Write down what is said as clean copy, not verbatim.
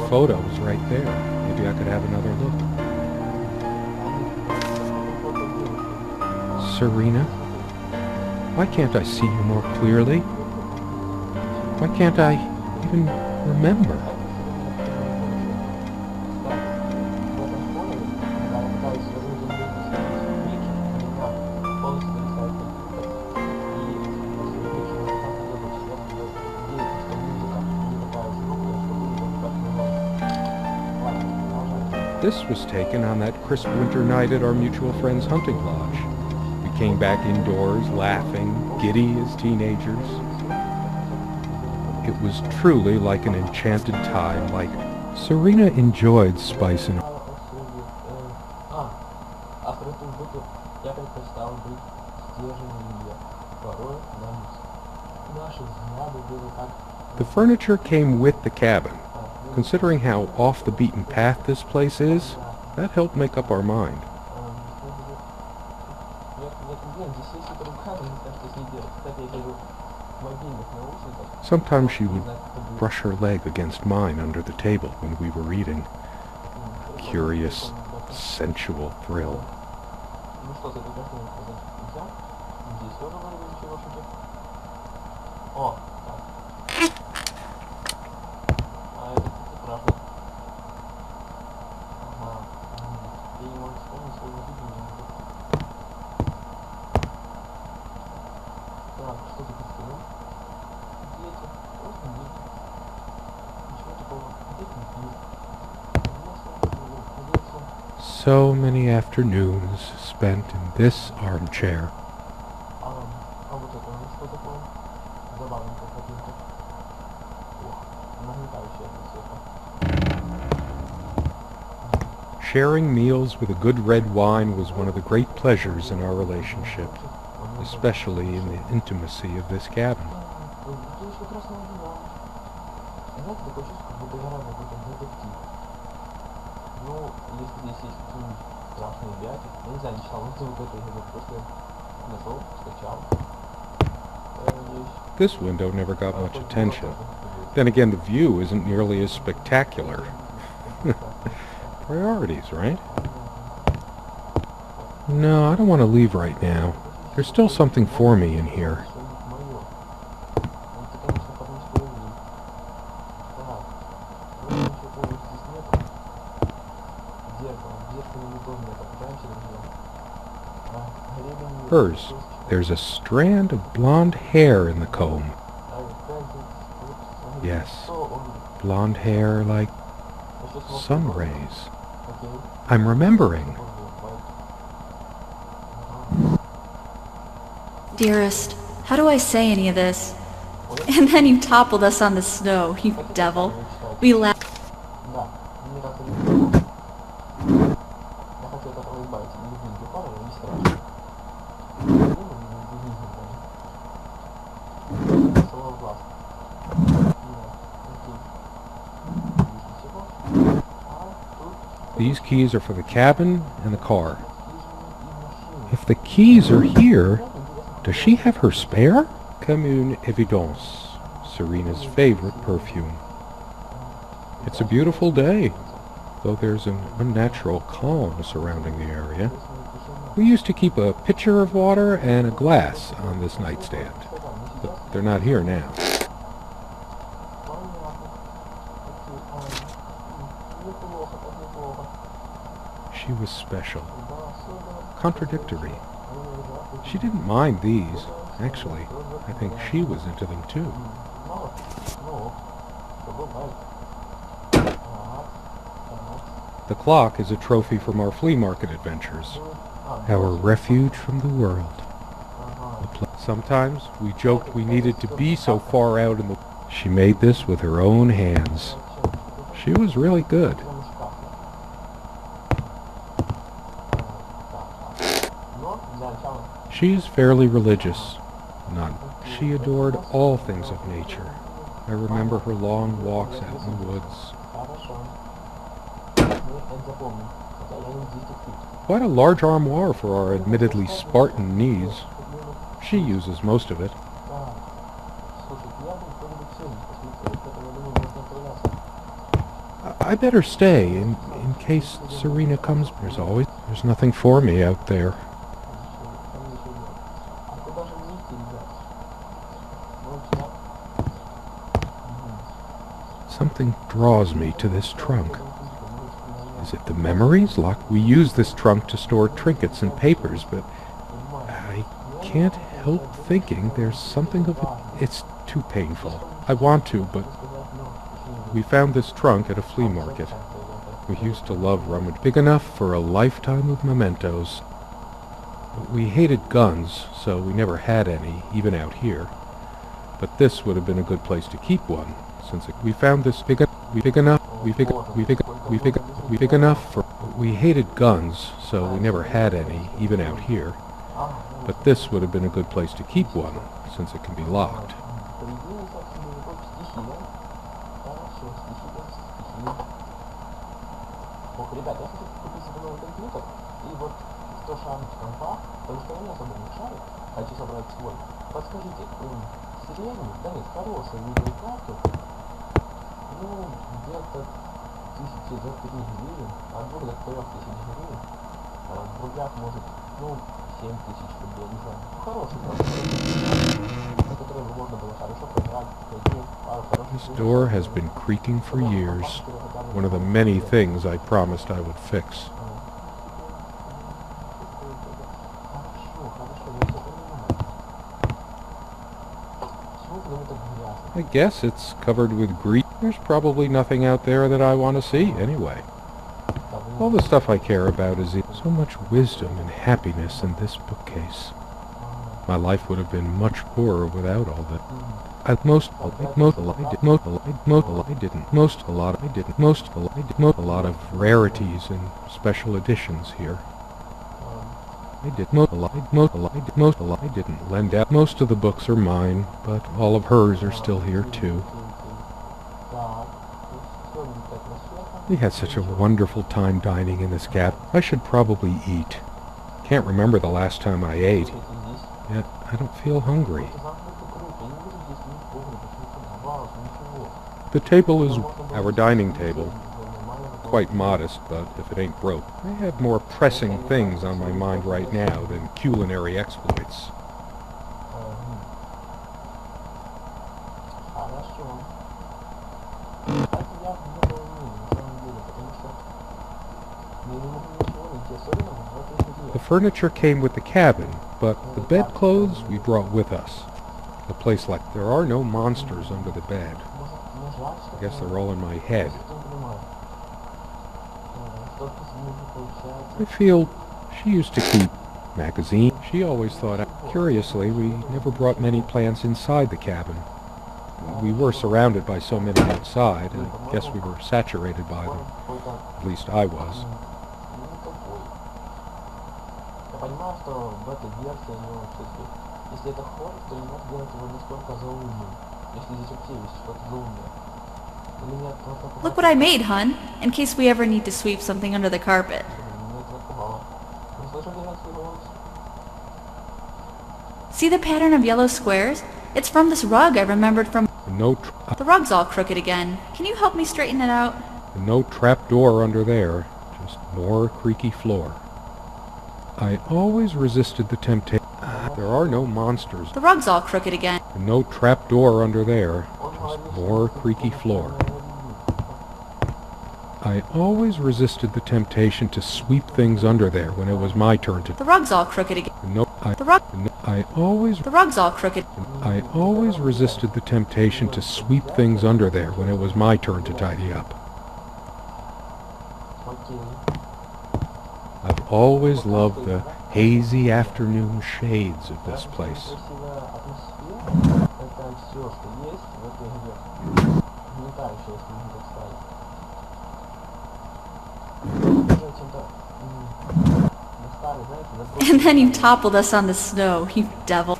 photos right there. Maybe I could have another look. Serena? Why can't I see you more clearly? Why can't I even remember? This was taken on that crisp winter night at our mutual friend's hunting lodge. We came back indoors, laughing, giddy as teenagers. It was truly like an enchanted time, like Serena enjoyed spice and... The furniture came with the cabin. Considering how off the beaten path this place is, that helped make up our mind. Sometimes she would brush her leg against mine under the table when we were reading. A curious, sensual thrill. So many afternoons spent in this armchair. Sharing meals with a good red wine was one of the great pleasures in our relationship, especially in the intimacy of this cabin. This window never got much attention. Then again, the view isn't nearly as spectacular. Priorities, right? No, I don't want to leave right now. There's still something for me in here. Hers. There's a strand of blonde hair in the comb. Yes, blonde hair like sun rays. I'm remembering. Dearest, how do I say any of this? And then you toppled us on the snow, you devil. We laughed. These keys are for the cabin and the car. If the keys are here, does she have her spare? Comme une évidence, Serena's favorite perfume. It's a beautiful day, though there's an unnatural calm surrounding the area. We used to keep a pitcher of water and a glass on this nightstand, but they're not here now. She was special. Contradictory. She didn't mind these. Actually, I think she was into them too. The clock is a trophy from our flea market adventures. Our refuge from the world. Sometimes we joked we needed to be so far out in the... She made this with her own hands. She was really good. She is fairly religious. She adored all things of nature. I remember her long walks out in the woods. Quite a large armoire for our admittedly Spartan needs. She uses most of it. I better stay in case Serena comes. There's nothing for me out there. Something draws me to this trunk. Is it the memories locked? We use this trunk to store trinkets and papers, but I can't help thinking there's something of it. It's too painful. I want to, but we found this trunk at a flea market. We used to love rummage. Big enough for a lifetime of mementos. We hated guns, so we never had any, even out here. But this would have been a good place to keep one, since we found this big enough for. We hated guns, so we never had any, even out here. But this would have been a good place to keep one, since it can be locked. Ребят, я хочу купить себе новый компьютер, и вот 100 шаров компа, потому что у меня особо не шарик, хочу собрать свой. Подскажите, Serena, да нет, хорошую видеокарту, ну, где-то 1000 за 3 гривен, от 2 до 3000 гривен, в рублях может, ну, 7000 рублей, не знаю, хороший на который можно было хорошо поиграть, пару хороших. This door has been creaking for years. One of the many things I promised I would fix. I guess it's covered with grease. There's probably nothing out there that I want to see anyway. All the stuff I care about is so much wisdom and happiness in this bookcase. My life would have been much poorer without all that. A lot of rarities and special editions here. I didn't lend out. Most of the books are mine, but all of hers are still here too. We had such a wonderful time dining in this cabin. I should probably eat. Can't remember the last time I ate. Yet I don't feel hungry. The table is our dining table. Quite modest, but if it ain't broke. I have more pressing things on my mind right now than culinary exploits. The furniture came with the cabin, but the bedclothes we brought with us. A place like there are no monsters under the bed. I guess they're all in my head. I feel she used to keep magazines. She always thought. Curiously, we never brought many plants inside the cabin. We were surrounded by so many outside, and I guess we were saturated by them. At least I was. Look what I made, hun, in case we ever need to sweep something under the carpet. See the pattern of yellow squares? It's from this rug I remembered from... The rug's all crooked again. Can you help me straighten it out? No trap door under there, just more creaky floor. I always resisted the temptation. There are no monsters. The rug's all crooked again. No trap door under there, just more creaky floor. I always resisted the temptation to sweep things under there when it was my turn to... The rug's all crooked again. The rug's all crooked. I always resisted the temptation to sweep things under there when it was my turn to tidy up. I've always loved the hazy afternoon shades of this place. And then you toppled us on the snow, you devil.